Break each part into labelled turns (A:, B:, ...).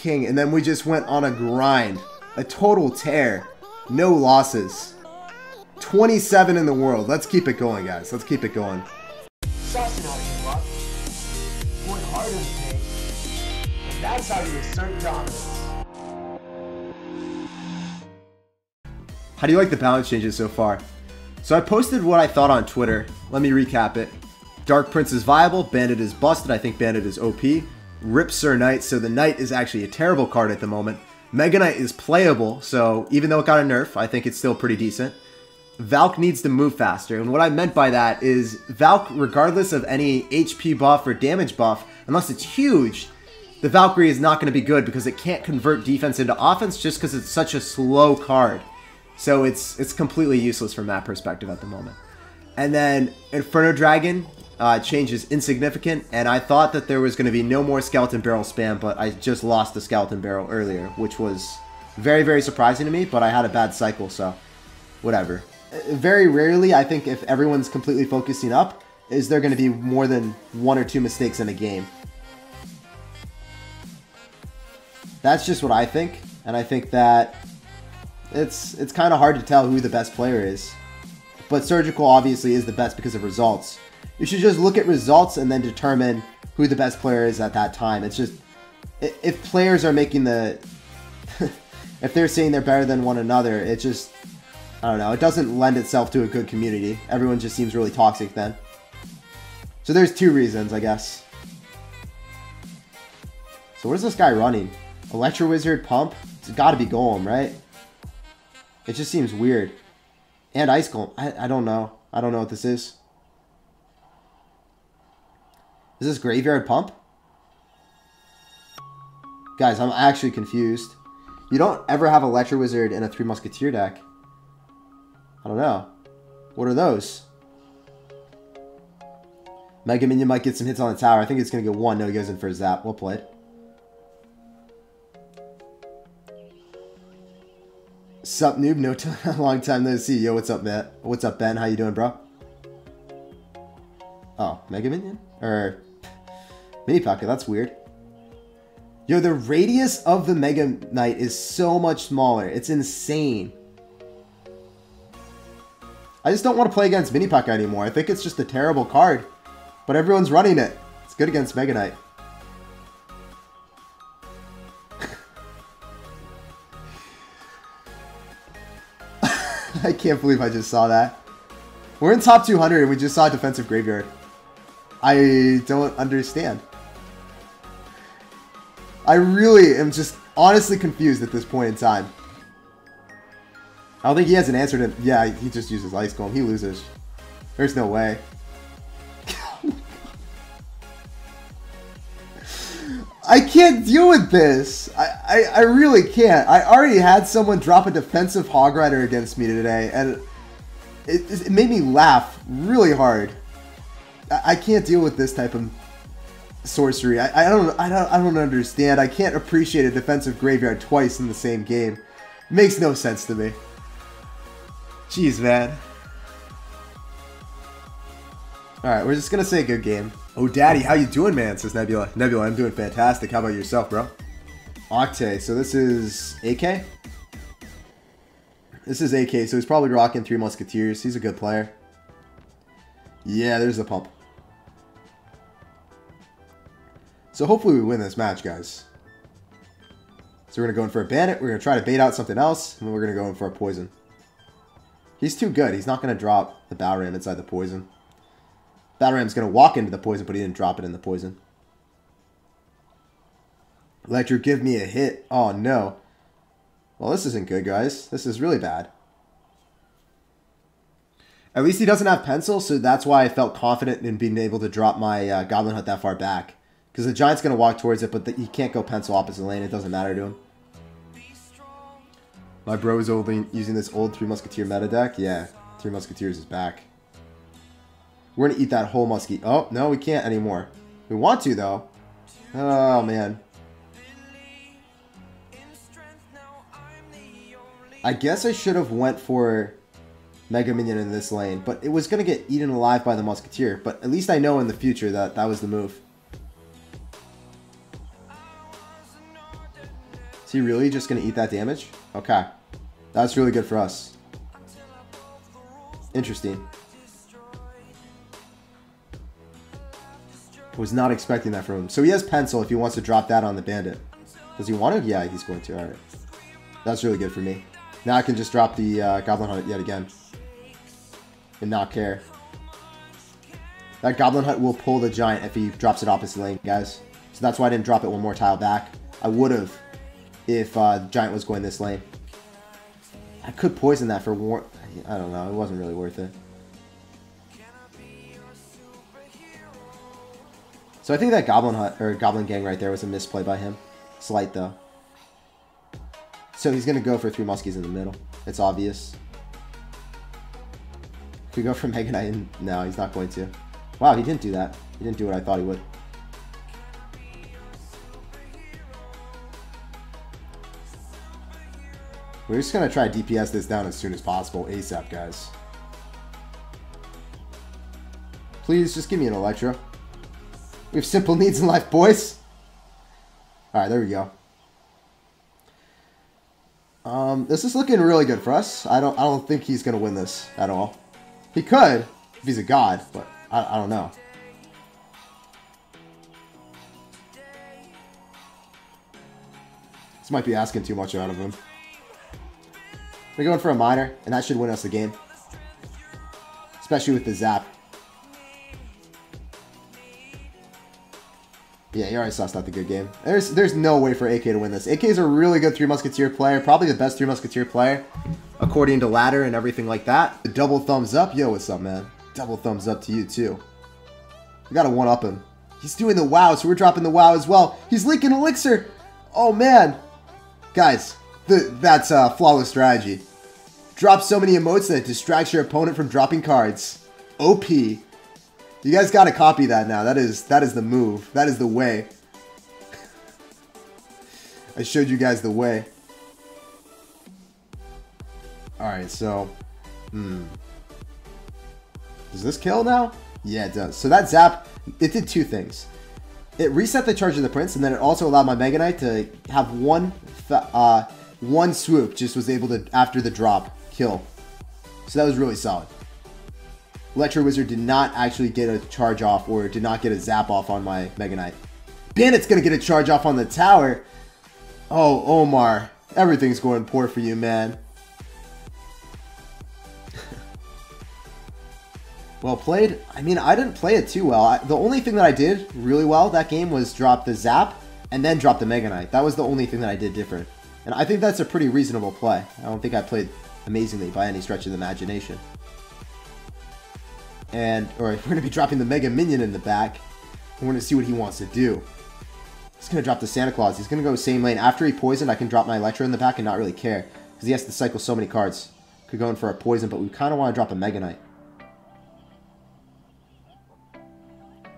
A: king, and then we just went on a grind. A total tear. No losses. 27 in the world. Let's keep it going, guys. Let's keep it going.
B: Saucing out of your luck. Going hard in the paint. And that's how you assert dominance.
A: How do you like the balance changes so far? So I posted what I thought on Twitter. Let me recap it. Dark Prince is viable. Bandit is busted. I think Bandit is OP. Rip Sir Knight. So the Knight is actually a terrible card at the moment. Mega Knight is playable. So even though it got a nerf, I think it's still pretty decent. Valk needs to move faster. And what I meant by that is Valk, regardless of any HP buff or damage buff, unless it's huge, the Valkyrie is not going to be good because it can't convert defense into offense just because it's such a slow card. So it's completely useless from that perspective at the moment. And then Inferno Dragon change is insignificant, and I thought that there was going to be no more Skeleton Barrel spam, but I just lost the Skeleton Barrel earlier, which was very, very surprising to me, but I had a bad cycle, so whatever. Very rarely, I think if everyone's completely focusing up, is there going to be more than 1 or 2 mistakes in a game. That's just what I think, and I think that it's kind of hard to tell who the best player is. But Surgical obviously is the best because of results. You should just look at results and then determine who the best player is at that time. It's just, if players are making the, if they're saying they're better than one another, it just, I don't know, it doesn't lend itself to a good community. Everyone just seems really toxic then. So there's 2 reasons, I guess. So what is this guy running? Electro Wizard, Pump? It's got to be Golem, right? It just seems weird. And Ice Golem. I don't know. I don't know what this is. Is this Graveyard Pump? Guys, I'm actually confused. You don't ever have Electro Wizard in a 3 Musketeer deck. I don't know. What are those? Mega Minion might get some hits on the tower. I think it's going to get 1. No, he goes in for a zap. Well played. Sup, noob? No long time no see. Yo, what's up, Matt? What's up, Ben? How you doing, bro? Oh, Mega Minion? Or Mini Pocket, that's weird. Yo, the radius of the Mega Knight is so much smaller. It's insane. I just don't want to play against Mini Pocket anymore. I think it's just a terrible card. But everyone's running it. It's good against Mega Knight. I can't believe I just saw that. We're in top 200 and we just saw a defensive graveyard. I don't understand. I really am just honestly confused at this point in time. I don't think he has an answer to... Yeah, he just uses Ice Golem. He loses. There's no way. I can't deal with this. I really can't. I already had someone drop a defensive Hog Rider against me today, and it made me laugh really hard. I can't deal with this type of sorcery. I don't understand. I can't appreciate a defensive graveyard twice in the same game. It makes no sense to me. Jeez, man. Alright, we're just gonna say good game. Oh, Daddy, how you doing, man? Says Nebula. Nebula, I'm doing fantastic. How about yourself, bro? Octay, so this is AK? This is AK, so he's probably rocking 3 Musketeers. He's a good player. Yeah, there's the pump. So hopefully we win this match, guys. So we're going to go in for a Bandit. We're going to try to bait out something else, and then we're going to go in for a Poison. He's too good. He's not going to drop the Battle Ram inside the Poison. Battle Ram's going to walk into the Poison, but he didn't drop it in the Poison. Electro, give me a hit. Oh, no. Well, this isn't good, guys. This is really bad. At least he doesn't have Pencil, so that's why I felt confident in being able to drop my Goblin Hut that far back. Because the Giant's going to walk towards it, but he can't go Pencil opposite lane. It doesn't matter to him. My bro is only using this old 3 Musketeer meta deck. Yeah, 3 Musketeers is back. We're going to eat that whole muskie. Oh, no, we can't anymore. We want to, though. Oh, man. I guess I should have went for Mega Minion in this lane, but it was going to get eaten alive by the Musketeer. But at least I know in the future that that was the move. Is he really just going to eat that damage? Okay. That's really good for us. Interesting. Was not expecting that from him. So he has Pencil if he wants to drop that on the Bandit. Does he want to? Yeah, he's going to. Alright. That's really good for me. Now I can just drop the Goblin Hut yet again. And not care. That Goblin Hut will pull the Giant if he drops it opposite lane, guys. So that's why I didn't drop it one more tile back. I would have if Giant was going this lane. I could poison that for war. I don't know. It wasn't really worth it. So I think that Goblin Hut or Goblin Gang right there was a misplay by him. Slight though. So he's gonna go for 3 Muskies in the middle. It's obvious. Could we go for Mega Knight? No, he's not going to. Wow, he didn't do that. He didn't do what I thought he would. We're just gonna try to DPS this down as soon as possible, ASAP, guys. Please, just give me an Electro. We have simple needs in life, boys. Alright, there we go. This is looking really good for us. I don't think he's gonna win this at all. He could, if he's a god, but I don't know. This might be asking too much out of him. We're going for a Miner, and that should win us the game. Especially with the Zap. Yeah, he already sussed out the good game. There's no way for AK to win this. AK is a really good 3 Musketeer player. Probably the best 3 Musketeer player. According to ladder and everything like that. The double thumbs up. Yo, what's up, man? Double thumbs up to you, too. We gotta one-up him. He's doing the WoW, so we're dropping the WoW as well. He's leaking Elixir. Oh, man. Guys, that's flawless strategy. Drop so many emotes that it distracts your opponent from dropping cards. OP. You guys gotta copy that now. That is the move. That is the way. I showed you guys the way. Alright, so... Does this kill now? Yeah, it does. So that Zap, it did 2 things. It reset the charge of the Prince, and then it also allowed my Mega Knight to have one swoop. Just was able to, after the drop, kill. So that was really solid. Electro Wizard did not actually get a charge off or did not get a zap off on my Mega Knight. Bandit's going to get a charge off on the tower. Oh, Omar. Everything's going poor for you, man. Well played. I mean, I didn't play it too well. The only thing that I did really well that game was drop the zap and then drop the Mega Knight. That was the only thing that I did different. And I think that's a pretty reasonable play. I don't think I played amazingly by any stretch of the imagination. And, or we're going to be dropping the Mega Minion in the back. We're going to see what he wants to do. He's going to drop the Santa Claus. He's going to go same lane. After he poisoned, I can drop my Electro in the back and not really care. Because he has to cycle so many cards. Could go in for a poison, but we kind of want to drop a Mega Knight.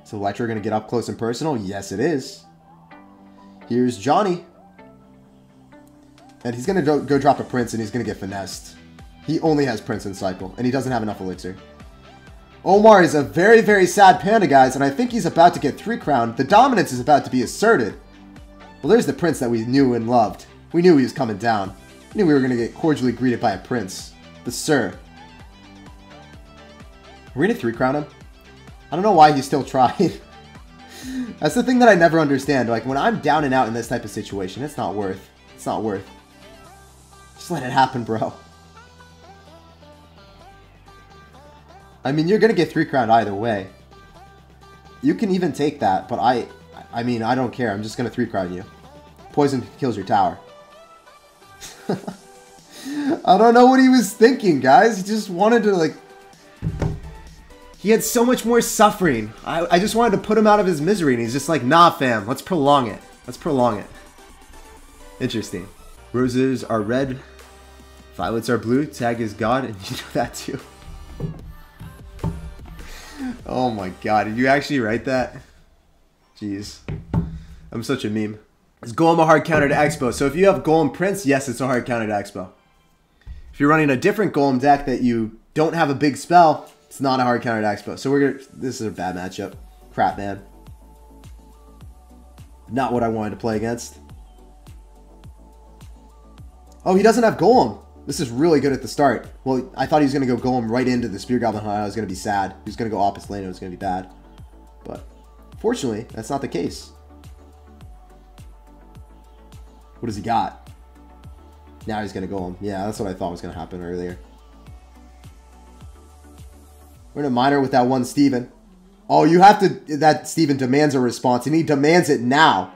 A: So Electro going to get up close and personal? Yes, it is. Here's Johnny. And he's going to go drop a Prince and he's going to get finessed. He only has Prince in cycle, and he doesn't have enough Elixir. Omar is a very, very sad panda, guys, and I think he's about to get 3 crowned. The dominance is about to be asserted. Well, there's the Prince that we knew and loved. We knew he was coming down. We knew we were going to get cordially greeted by a Prince. The Sir. Are we going to 3 crown him? I don't know why he's still trying. That's the thing that I never understand. Like, when I'm down and out in this type of situation, it's not worth. It's not worth. Just let it happen, bro. I mean, you're going to get 3 crowned either way. You can even take that, but I mean, I don't care. I'm just going to 3 crown you. Poison kills your tower. I don't know what he was thinking, guys. He just wanted to, like... He had so much more suffering. I just wanted to put him out of his misery, and he's just like, nah, fam. Let's prolong it. Let's prolong it. Interesting. Roses are red. Violets are blue. Tag is God, and you know that too. Oh my god, did you actually write that? Jeez. I'm such a meme. Is Golem a hard counter to Expo? So if you have Golem Prince, yes, it's a hard counter to Expo. If you're running a different Golem deck that you don't have a big spell, it's not a hard counter to Expo. So we're gonna... This is a bad matchup. Crap, man. Not what I wanted to play against. Oh, he doesn't have Golem. This is really good at the start. Well, I thought he was going to go Golem right into the Spear Goblin Hut. I was going to be sad. He was going to go opposite lane. It was going to be bad. But fortunately, that's not the case. What does he got? Now he's going to Golem. Yeah, that's what I thought was going to happen earlier. We're in a miner with that one Steven. Oh, you have to... That Steven demands a response, and he demands it now.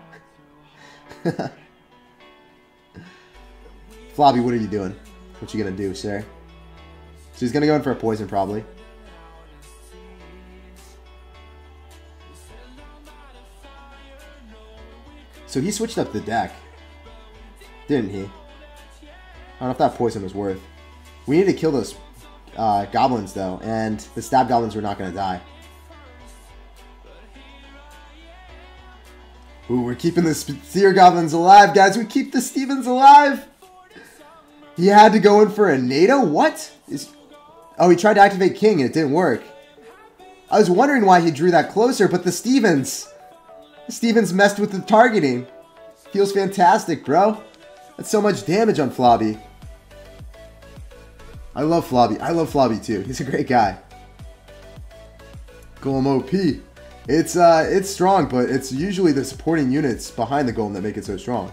A: Flobby, what are you doing? What you gonna do, sir? So he's gonna go in for a poison, probably. So he switched up the deck. Didn't he? I don't know if that poison was worth. We need to kill those goblins, though. And the stab goblins were not gonna die. Ooh, we're keeping the Seer Goblins alive, guys. We keep the Stevens alive. He had to go in for a NATO? What? Oh, he tried to activate King and it didn't work. I was wondering why he drew that closer, but the Stevens messed with the targeting. Feels fantastic, bro. That's so much damage on Flobby. I love Flobby. I love Flobby too. He's a great guy. Golem OP. It's strong, but it's usually the supporting units behind the Golem that make it so strong.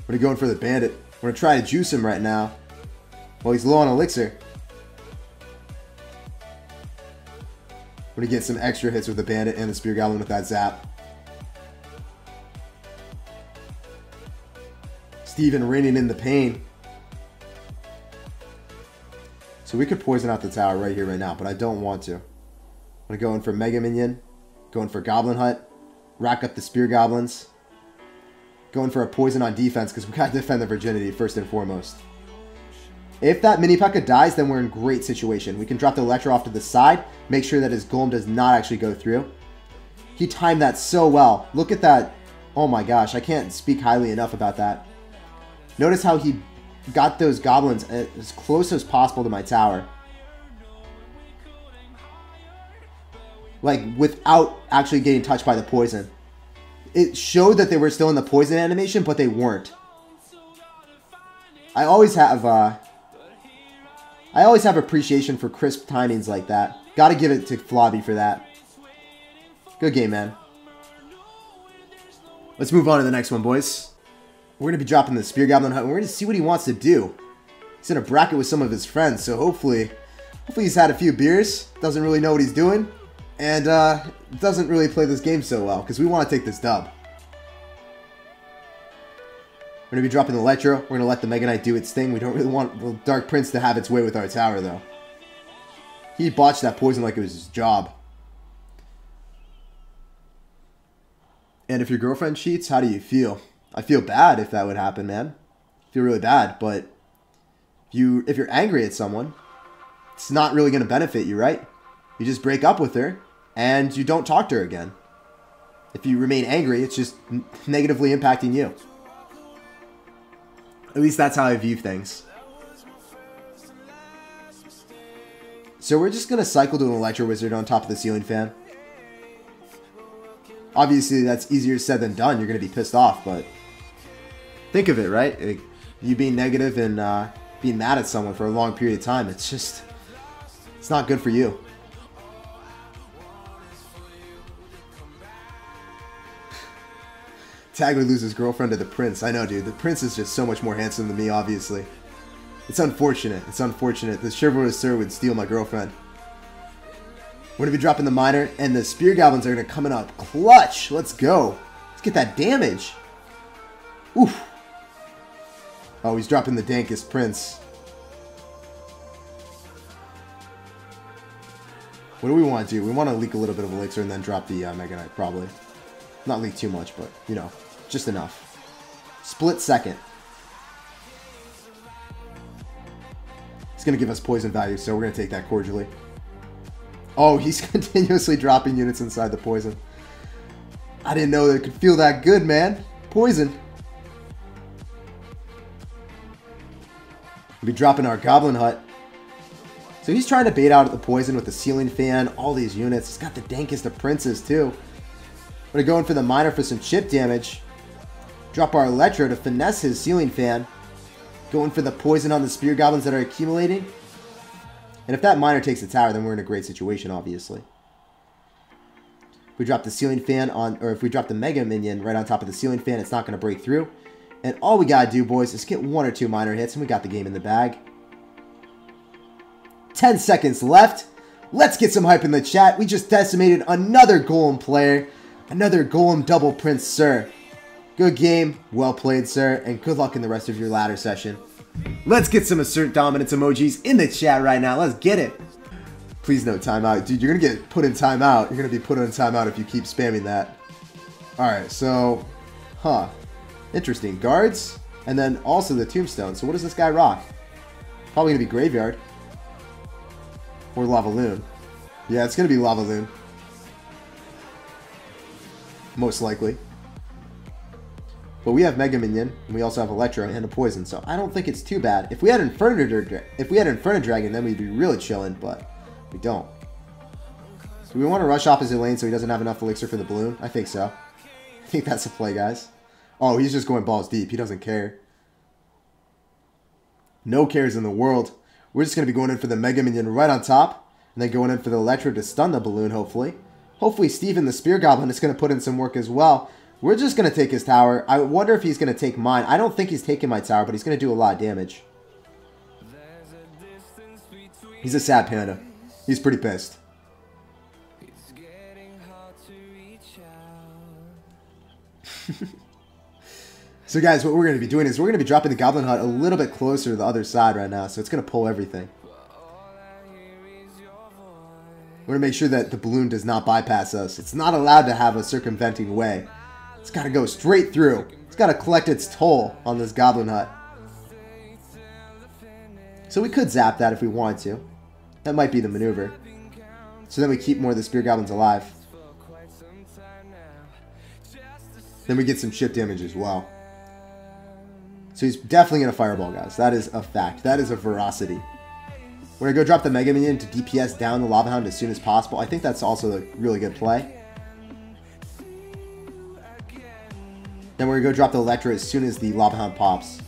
A: We're going to go in for the Bandit. We're going to try to juice him right now. Well, he's low on Elixir. We're going to get some extra hits with the Bandit and the Spear Goblin with that Zap. Steven reining in the pain. So we could poison out the tower right here, right now, but I don't want to. I'm going to go in for Mega Minion. Going for Goblin Hut. Rack up the Spear Goblins. Going for a poison on defense because we got to defend the virginity first and foremost. If that mini P.E.K.K.A dies, then we're in great situation. We can drop the Electro off to the side, make sure that his Golem does not actually go through. He timed that so well. Look at that. Oh my gosh, I can't speak highly enough about that. Notice how he got those goblins as close as possible to my tower. Like, without actually getting touched by the poison. It showed that they were still in the poison animation, but they weren't. I always have appreciation for crisp timings like that. Gotta give it to Flobby for that. Good game, man. Let's move on to the next one, boys. We're going to be dropping the Spear Goblin Hut, and we're going to see what he wants to do. He's in a bracket with some of his friends, so hopefully he's had a few beers, doesn't really know what he's doing, and doesn't really play this game so well, because we want to take this dub. We're going to be dropping the Electro. We're going to let the Mega Knight do its thing. We don't really want the Dark Prince to have its way with our tower, though. He botched that poison like it was his job. And if your girlfriend cheats, how do you feel? I feel bad if that would happen, man. I feel really bad, but if you're angry at someone, it's not really going to benefit you, right? You just break up with her, and you don't talk to her again. If you remain angry, it's just negatively impacting you. At least that's how I view things. So we're just going to cycle to an Electro Wizard on top of the Ceiling Fan. Obviously, that's easier said than done. You're going to be pissed off, but think of it, right? You being negative and being mad at someone for a long period of time, it's not good for you. Tagler loses girlfriend to the Prince. I know, dude. The Prince is just so much more handsome than me, obviously. It's unfortunate. It's unfortunate. The chivalrous sir would steal my girlfriend. We're going to be dropping the Miner, and the Spear Goblins are going to come in up clutch. Let's go. Let's get that damage. Oof. Oh, he's dropping the dankest Prince. What do we want to do? We want to leak a little bit of Elixir and then drop the Mega Knight, probably. Not leak too much, but, you know, just enough. Split second. It's going to give us poison value, so we're going to take that cordially. Oh, he's continuously dropping units inside the poison. I didn't know that it could feel that good, man. Poison. We'll be dropping our Goblin Hut. So he's trying to bait out the poison with the Ceiling Fan, all these units. He's got the dankest of Princes, too. We're going for the Miner for some chip damage. Drop our Electro to finesse his Ceiling Fan. Going for the poison on the Spear Goblins that are accumulating. And if that Miner takes the tower, then we're in a great situation, obviously. If we drop the Ceiling Fan on, or if we drop the Mega Minion right on top of the Ceiling Fan, it's not going to break through. And all we got to do, boys, is get 1 or 2 Miner hits, and we got the game in the bag. 10 seconds left. Let's get some hype in the chat. We just decimated another Golem player. Another Golem double Prince, sir. Good game. Well played, sir. And good luck in the rest of your ladder session. Let's get some Assert Dominance emojis in the chat right now. Let's get it. Please no timeout. Dude, you're going to get put in timeout. You're going to be put in timeout if you keep spamming that. Alright, so... Interesting. Guards. And then also the Tombstone. So what does this guy rock? Probably going to be Graveyard. Or Lavaloon. Yeah, it's going to be Lavaloon. Most likely. But we have Mega Minion, and we also have Electro and a Poison, so I don't think it's too bad. If we had Inferno Dragon, then we'd be really chilling, but we don't. So we want to rush opposite lane so he doesn't have enough Elixir for the balloon? I think so. I think that's a play, guys. Oh, he's just going balls deep. He doesn't care. No cares in the world. We're just going to be going in for the Mega Minion right on top, and then going in for the Electro to stun the balloon, hopefully. Hopefully Steven, the Spear Goblin, is going to put in some work as well. We're just going to take his tower. I wonder if he's going to take mine. I don't think he's taking my tower, but he's going to do a lot of damage. He's a sad panda. He's pretty pissed. So guys, what we're going to be doing is we're going to be dropping the Goblin Hut a little bit closer to the other side right now, so it's going to pull everything. We're going to make sure that the balloon does not bypass us. It's not allowed to have a circumventing way. It's got to go straight through. It's got to collect its toll on this Goblin Hut. So we could zap that if we wanted to. That might be the maneuver. So then we keep more of the Spear Goblins alive. Then we get some chip damage as well. So he's definitely going to Fireball, guys. That is a fact. That is a veracity. We're going to go drop the Mega Minion to DPS down the Lava Hound as soon as possible. I think that's also a really good play. Then we're going to go drop the Electro as soon as the Lava Hound pops.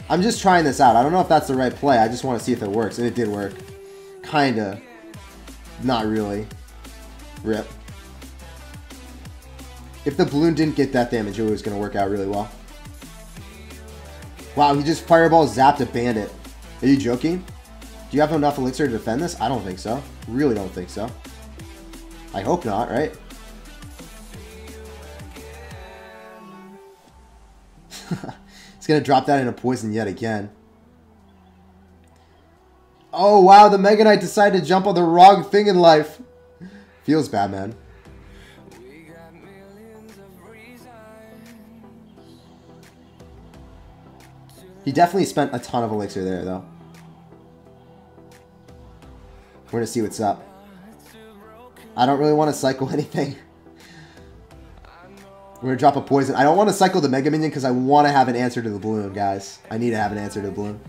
A: I'm just trying this out. I don't know if that's the right play. I just want to see if it works. And it did work. Kinda. Not really. Rip. If the balloon didn't get that damage, it was going to work out really well. Wow, he just Fireball zapped a Bandit. Are you joking? Do you have enough Elixir to defend this? I don't think so. Really don't think so. I hope not, right? He's going to drop that in a Poison yet again. Oh, wow, the Mega Knight decided to jump on the wrong thing in life. Feels bad, man. He definitely spent a ton of Elixir there, though. We're going to see what's up. I don't really want to cycle anything. We're going to drop a Poison. I don't want to cycle the Mega Minion because I want to have an answer to the balloon, guys. I need to have an answer to the balloon.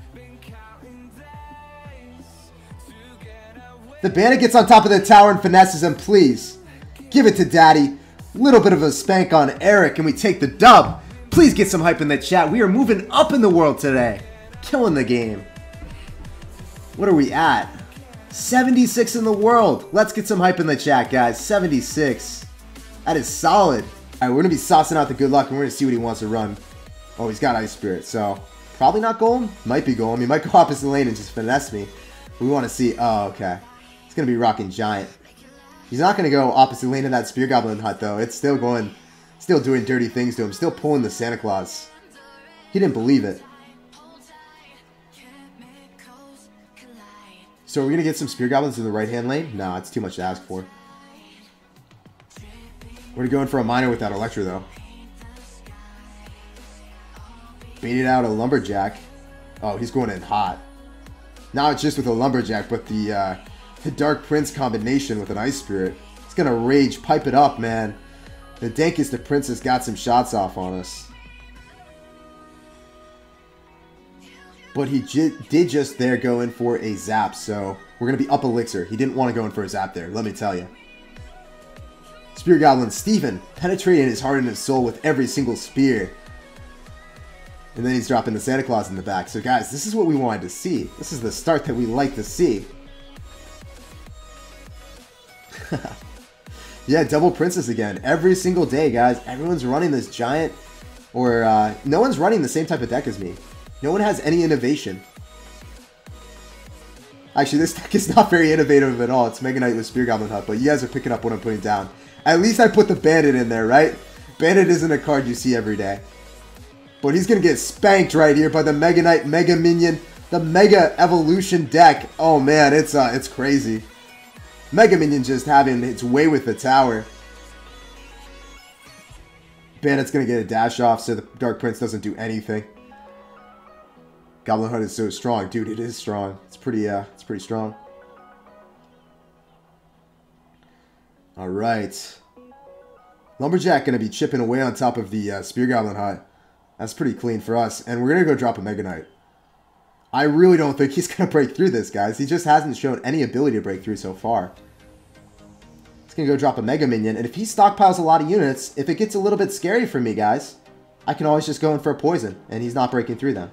A: The Bandit gets on top of the tower and finesses him, please. Give it to Daddy. Little bit of a spank on Eric and we take the dub. Please get some hype in the chat. We are moving up in the world today. Killing the game. What are we at? 76 in the world. Let's get some hype in the chat, guys. 76. That is solid. Alright, we're going to be saucing out the good luck and we're going to see what he wants to run. Oh, he's got Ice Spirit, so probably not Golem. Might be Golem. He might go opposite lane and just finesse me. We want to see. Oh, okay. He's going to be rocking Giant. He's not going to go opposite lane in that Spear Goblin Hut, though. It's still going, still doing dirty things to him. Still pulling the Santa Claus. He didn't believe it. So are we going to get some Spear Goblins in the right-hand lane? Nah, it's too much to ask for. We're going for a Miner without Electro, though. Baited out a Lumberjack. Oh, he's going in hot. Now it's just with a Lumberjack, but the Dark Prince combination with an Ice Spirit. It's going to rage, pipe it up, man. The Dankest of Princess got some shots off on us. But he did just there go in for a Zap, so we're going to be up Elixir. He didn't want to go in for a Zap there, let me tell you. Spear Goblin Steven, penetrating his heart and his soul with every single spear. And then he's dropping the Santa Claus in the back. So guys, this is what we wanted to see. This is the start that we like to see. Yeah, double Princess again. Every single day, guys. Everyone's running this giant... Or, no one's running the same type of deck as me. No one has any innovation. Actually, this deck is not very innovative at all. It's Mega Knight with Spear Goblin Hut, but you guys are picking up what I'm putting down. At least I put the Bandit in there, right? Bandit isn't a card you see every day. But he's going to get spanked right here by the Mega Knight, Mega Minion, the Mega Evolution deck. Oh man, it's crazy. Mega Minion just having its way with the tower. Bandit's going to get a dash off so the Dark Prince doesn't do anything. Goblin Hut is so strong. Dude, it is strong. It's pretty strong. Alright. Lumberjack going to be chipping away on top of the Spear Goblin Hut. That's pretty clean for us. And we're going to go drop a Mega Knight. I really don't think he's going to break through this, guys. He just hasn't shown any ability to break through so far. He's going to go drop a Mega Minion. And if he stockpiles a lot of units, if it gets a little bit scary for me, guys, I can always just go in for a poison. And he's not breaking through them.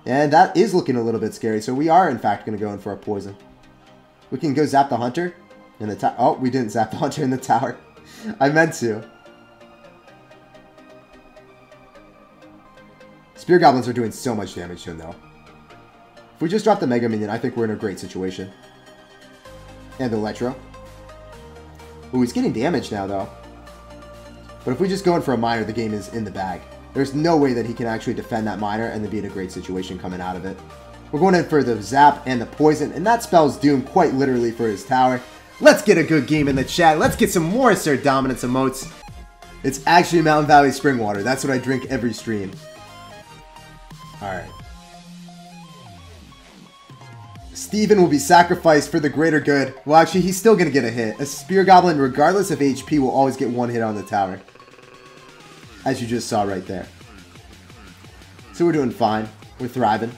A: And that is looking a little bit scary. So we are, in fact, going to go in for a poison. We can go zap the Hunter in the tower. Oh, we didn't zap the Hunter in the tower. I meant to. Spear Goblins are doing so much damage to him, though. If we just drop the Mega Minion, I think we're in a great situation. And the Electro. Ooh, he's getting damage now, though. But if we just go in for a Miner, the game is in the bag. There's no way that he can actually defend that Miner and then be in a great situation coming out of it. We're going in for the Zap and the Poison, and that spells doom quite literally for his tower. Let's get a good game in the chat. Let's get some more Sir Dominance emotes. It's actually Mountain Valley Spring Water. That's what I drink every stream. Alright. Steven will be sacrificed for the greater good. Well, actually, he's still going to get a hit. A Spear Goblin, regardless of HP, will always get one hit on the tower. As you just saw right there. So we're doing fine. We're thriving.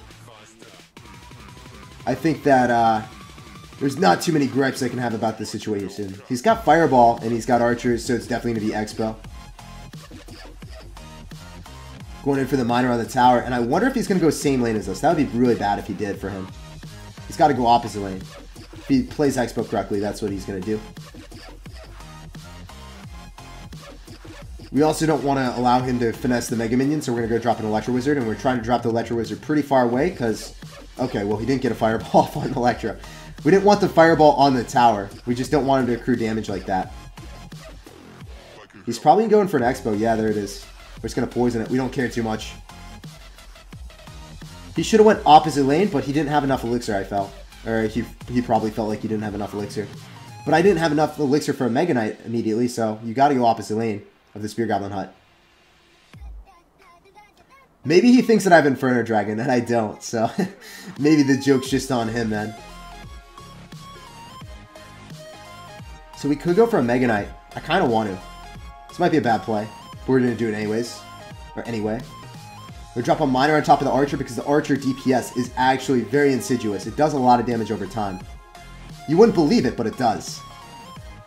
A: I think that there's not too many gripes I can have about this situation. He's got Fireball and he's got Archers, so it's definitely going to be Expo. Going in for the Miner on the tower, and I wonder if he's going to go same lane as us. That would be really bad if he did for him. He's got to go opposite lane. If he plays Expo correctly, that's what he's going to do. We also don't want to allow him to finesse the Mega Minion, so we're going to go drop an Electro Wizard, and we're trying to drop the Electro Wizard pretty far away, because... Okay, well, he didn't get a Fireball off on Electro. We didn't want the Fireball on the tower. We just don't want him to accrue damage like that. He's probably going for an Expo. Yeah, there it is. We're just going to poison it. We don't care too much. He should have went opposite lane, but he didn't have enough Elixir, I felt. Or he probably felt like he didn't have enough Elixir. But I didn't have enough Elixir for a Mega Knight immediately, so you got to go opposite lane of the Spear Goblin Hut. Maybe he thinks that I have Inferno Dragon, and I don't, so maybe the joke's just on him, then. So we could go for a Mega Knight. I kind of want to. This might be a bad play, but we're going to do it anyways. Or anyway. We drop a Miner on top of the Archer because the Archer DPS is actually very insidious. It does a lot of damage over time. You wouldn't believe it, but it does.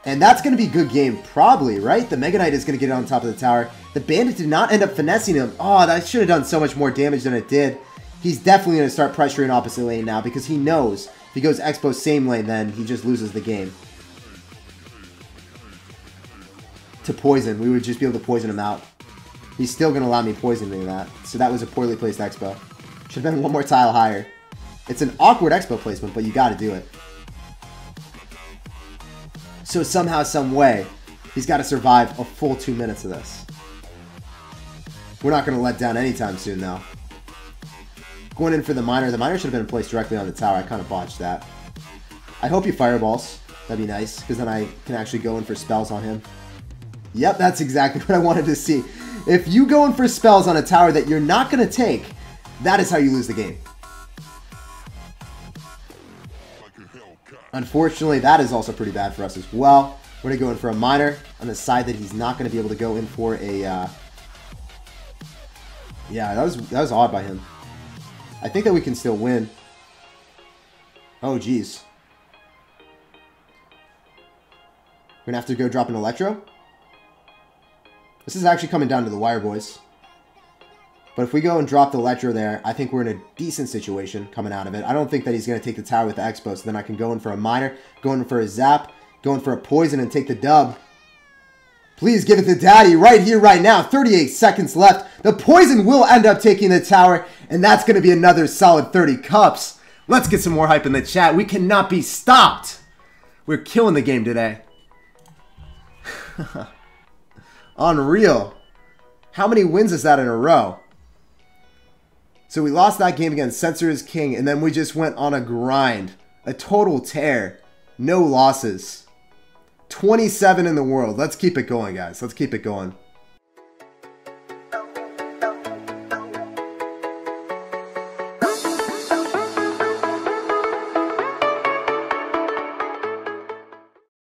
A: And that's going to be a good game, probably, right? The Mega Knight is going to get on top of the tower. The Bandit did not end up finessing him. Oh, that should have done so much more damage than it did. He's definitely going to start pressuring opposite lane now because he knows if he goes Expo same lane, then he just loses the game. To poison. We would just be able to poison him out. He's still going to allow me poisoning that. So that was a poorly placed Expo. Should have been one more tile higher. It's an awkward Expo placement, but you got to do it. So somehow, some way, he's got to survive a full 2 minutes of this. We're not going to let down anytime soon, though. Going in for the Miner. The Miner should have been placed directly on the tower. I kind of botched that. I hope he Fireballs. That'd be nice, because then I can actually go in for spells on him. Yep, that's exactly what I wanted to see. If you go in for spells on a tower that you're not going to take, that is how you lose the game. Unfortunately, that is also pretty bad for us as well. We're going to go in for a Miner on the side that he's not going to be able to go in for a... Yeah, that was odd by him. I think that we can still win. Oh, geez. We're going to have to go drop an Electro. This is actually coming down to the wire, boys. But if we go and drop the Electro there, I think we're in a decent situation coming out of it. I don't think that he's going to take the tower with the Expo, so then I can go in for a Miner, go in for a Zap, go in for a Poison, and take the dub. Please give it to Daddy right here, right now. 38 seconds left. The Poison will end up taking the tower, and that's going to be another solid 30 cups. Let's get some more hype in the chat. We cannot be stopped. We're killing the game today. Unreal. How many wins is that in a row? So we lost that game against Censor is King, and then we just went on a grind. A total tear. No losses. 27 in the world. Let's keep it going, guys. Let's keep it going.